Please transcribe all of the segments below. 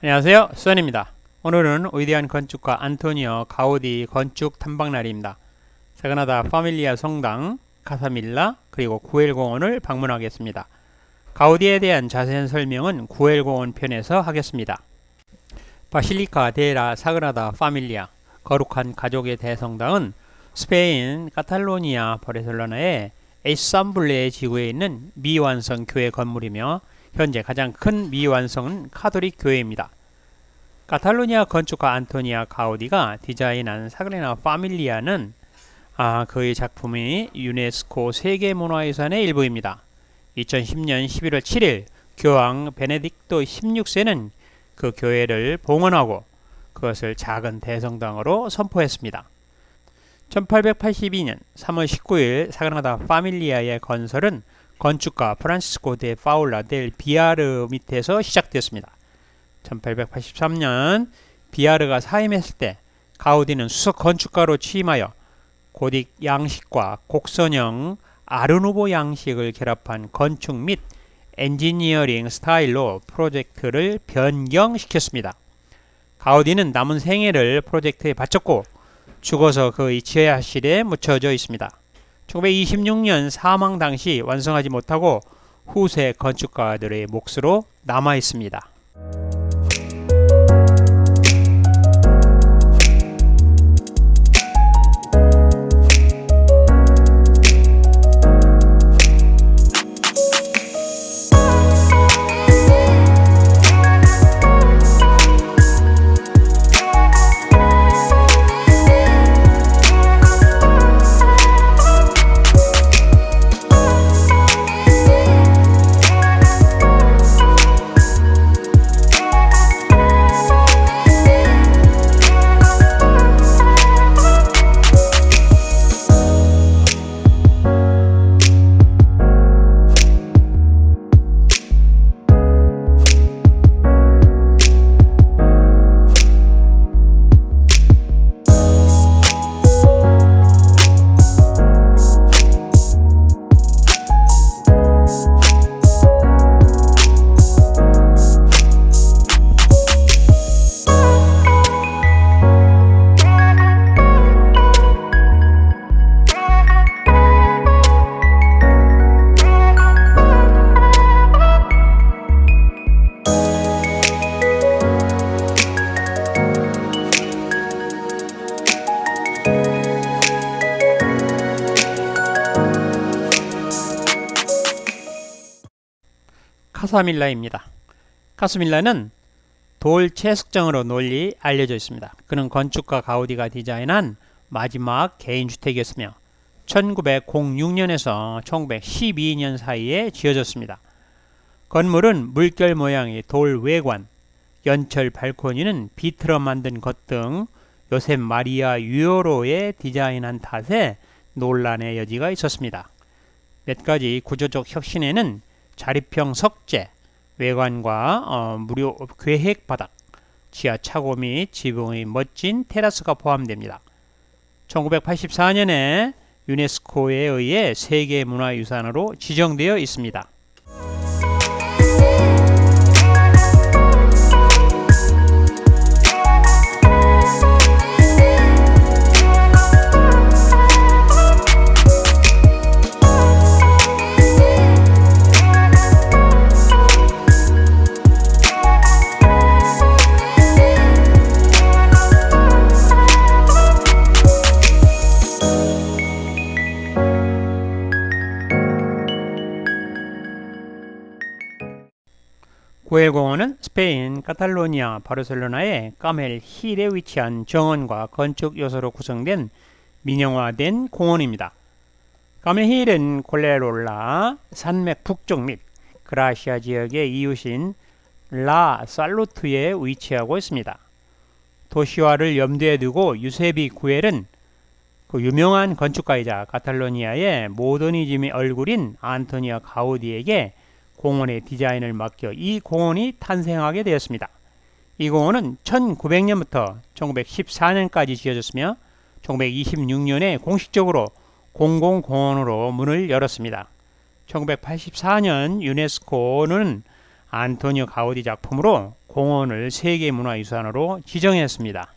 안녕하세요, 수원입니다. 오늘은 위대한 건축가 안토니오 가우디 건축 탐방날입니다. 사그라다 파밀리아 성당, 카사밀라, 그리고 구엘공원을 방문하겠습니다. 가우디에 대한 자세한 설명은 구엘공원 편에서 하겠습니다. 바실리카 데라 사그라다 파밀리아, 거룩한 가족의 대성당은 스페인 카탈로니아 바르셀로나의 에이삼블레 지구에 있는 미완성 교회 건물이며 현재 가장 큰 미완성은 카톨릭 교회입니다. 카탈로니아 건축가 안토니오 가우디가 디자인한 사그라다 파밀리아는 그의 작품이 유네스코 세계문화유산의 일부입니다. 2010년 11월 7일 교황 베네딕토 16세는 그 교회를 봉헌하고 그것을 작은 대성당으로 선포했습니다. 1882년 3월 19일 사그라다 파밀리아의 건설은 건축가 프란시스코 데 파울라 델 비아르 밑에서 시작되었습니다. 1883년 비아르가 사임했을 때 가우디는 수석 건축가로 취임하여 고딕 양식과 곡선형 아르누보 양식을 결합한 건축 및 엔지니어링 스타일로 프로젝트를 변경시켰습니다. 가우디는 남은 생애를 프로젝트에 바쳤고 죽어서 그의 지하실에 묻혀져 있습니다. 1926년 사망 당시 완성하지 못하고 후세 건축가들의 몫으로 남아 있습니다. 카사밀라입니다. 카사밀라는 돌 채석장으로 널리 알려져 있습니다. 그는 건축가 가우디가 디자인한 마지막 개인주택이었으며 1906년에서 1912년 사이에 지어졌습니다. 건물은 물결 모양의 돌 외관, 연철 발코니는 비틀어 만든 것 등 요셉 마리아 유오로의 디자인한 탓에 논란의 여지가 있었습니다. 몇 가지 구조적 혁신에는 자립형 석재, 외관과 무료 계획 바닥, 지하 차고 및 지붕의 멋진 테라스가 포함됩니다. 1984년에 유네스코에 의해 세계문화유산으로 지정되어 있습니다. 구엘공원은 스페인 카탈로니아 바르셀로나의 까멜 힐에 위치한 정원과 건축 요소로 구성된 민영화된 공원입니다. 까멜 힐은 콜레롤라 산맥 북쪽 및 그라시아 지역의 이웃인 라 살루트에 위치하고 있습니다. 도시화를 염두에 두고 유세비 구엘은 그 유명한 건축가이자 카탈로니아의 모더니즘의 얼굴인 안토니오 가우디에게 공원의 디자인을 맡겨 이 공원이 탄생하게 되었습니다. 이 공원은 1900년부터 1914년까지 지어졌으며 1926년에 공식적으로 공공공원으로 문을 열었습니다. 1984년 유네스코는 안토니오 가우디 작품으로 공원을 세계문화유산으로 지정했습니다.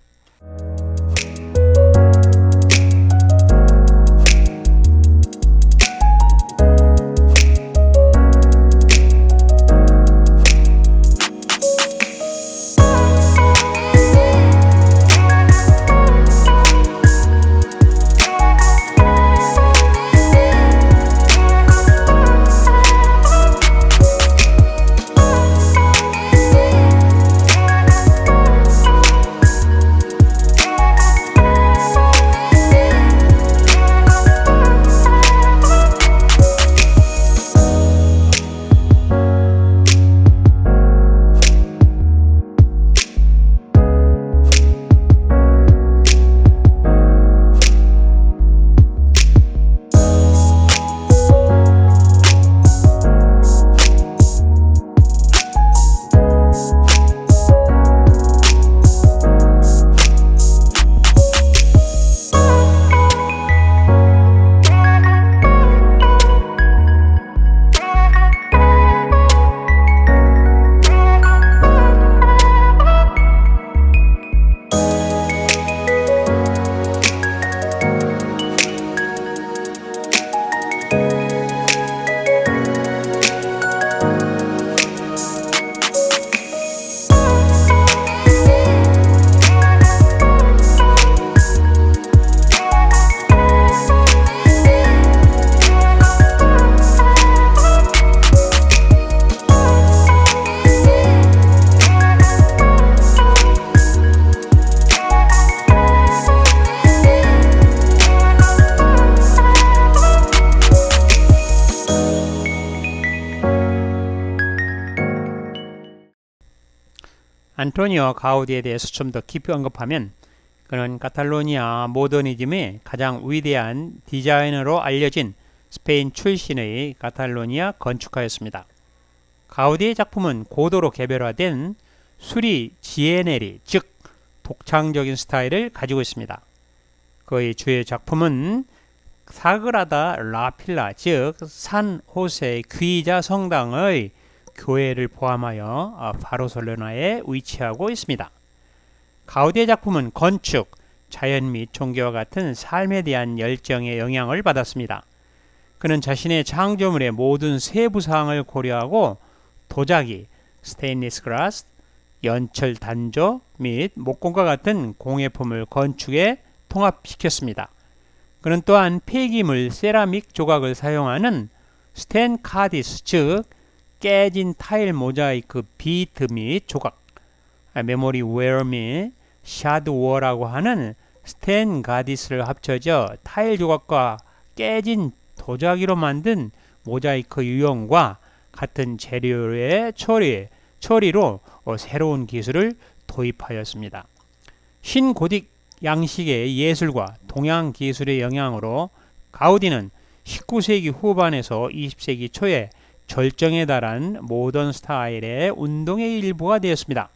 안토니오 가우디에 대해서 좀 더 깊이 언급하면 그는 카탈로니아 모더니즘의 가장 위대한 디자이너로 알려진 스페인 출신의 카탈로니아 건축가였습니다. 가우디의 작품은 고도로 개별화된 수리 지에네리, 즉 독창적인 스타일을 가지고 있습니다. 그의 주요 작품은 사그라다 라필라, 즉 산 호세 귀자 성당의 교회를 포함하여 바르셀로나에 위치하고 있습니다. 가우디의 작품은 건축, 자연 및 종교와 같은 삶에 대한 열정의 영향을 받았습니다. 그는 자신의 창조물의 모든 세부 사항을 고려하고 도자기, 스테인리스 글라스, 연철 단조 및 목공과 같은 공예품을 건축에 통합시켰습니다. 그는 또한 폐기물 세라믹 조각을 사용하는 스텐카디스, 즉 깨진 타일 모자이크 비트 및 조각, 메모리 웨어 및 샤드워라고 하는 스텐가디스를 합쳐져 타일 조각과 깨진 도자기로 만든 모자이크 유형과 같은 재료의 처리로 새로운 기술을 도입하였습니다. 신고딕 양식의 예술과 동양 기술의 영향으로 가우디는 19세기 후반에서 20세기 초에 절정에 달한 모던 스타일의 운동의 일부가 되었습니다.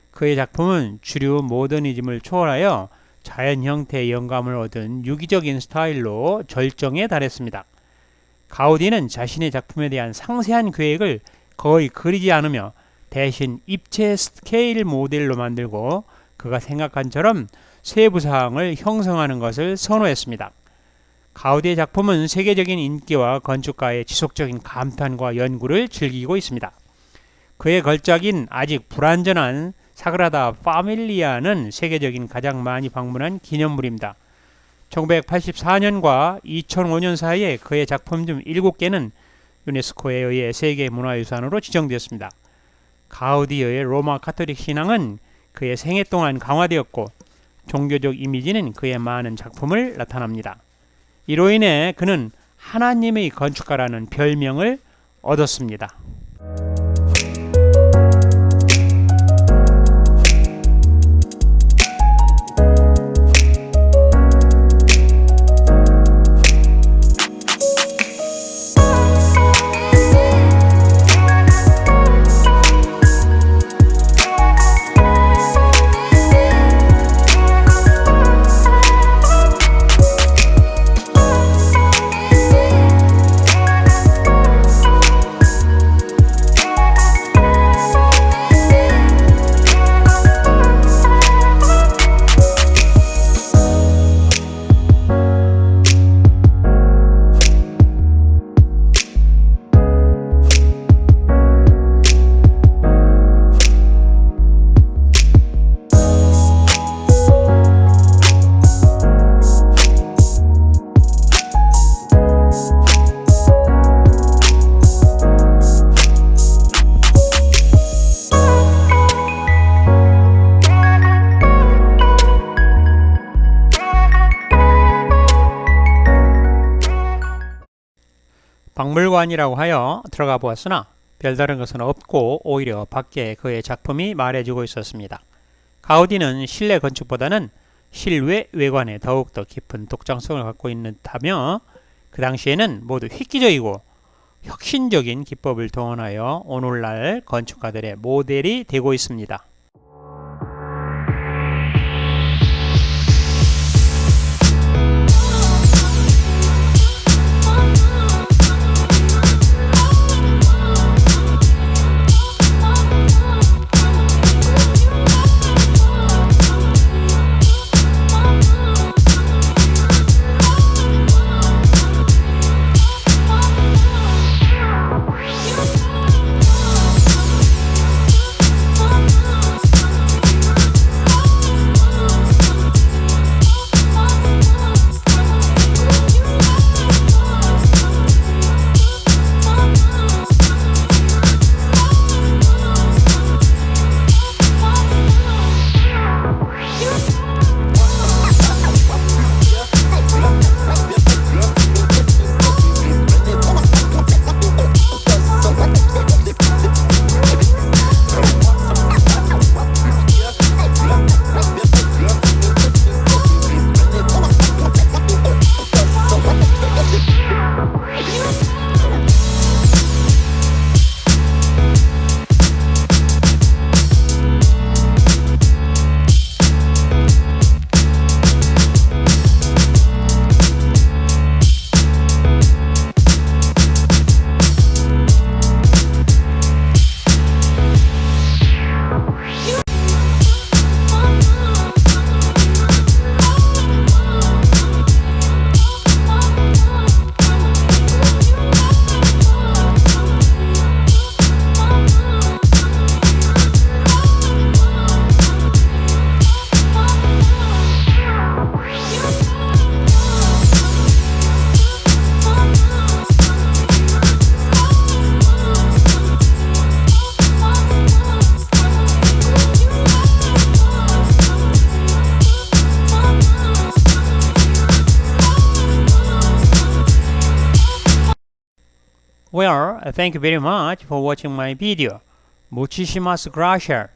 그의 작품은 주류 모더니즘을 초월하여 자연 형태의 영감을 얻은 유기적인 스타일로 절정에 달했습니다. 가우디는 자신의 작품에 대한 상세한 계획을 거의 그리지 않으며 대신 입체 스케일 모델로 만들고 그가 생각한 처럼 세부 사항을 형성하는 것을 선호했습니다. 가우디의 작품은 세계적인 인기와 건축가의 지속적인 감탄과 연구를 즐기고 있습니다. 그의 걸작인 아직 불완전한 사그라다 파밀리아는 세계적인 가장 많이 방문한 기념물입니다. 1984년과 2005년 사이에 그의 작품 중 7개는 유네스코에 의해 세계문화유산으로 지정되었습니다. 가우디의 로마 가톨릭 신앙은 그의 생애 동안 강화되었고 종교적 이미지는 그의 많은 작품을 나타납니다. 이로 인해 그는 하나님의 건축가라는 별명을 얻었습니다. 박물관이라고 하여 들어가 보았으나 별다른 것은 없고 오히려 밖에 그의 작품이 말해주고 있었습니다. 가우디는 실내 건축보다는 실외 외관에 더욱더 깊은 독창성을 갖고 있는 듯하며 그 당시에는 모두 획기적이고 혁신적인 기법을 동원하여 오늘날 건축가들의 모델이 되고 있습니다. Well, thank you very much for watching my video. Muchísimas gracias.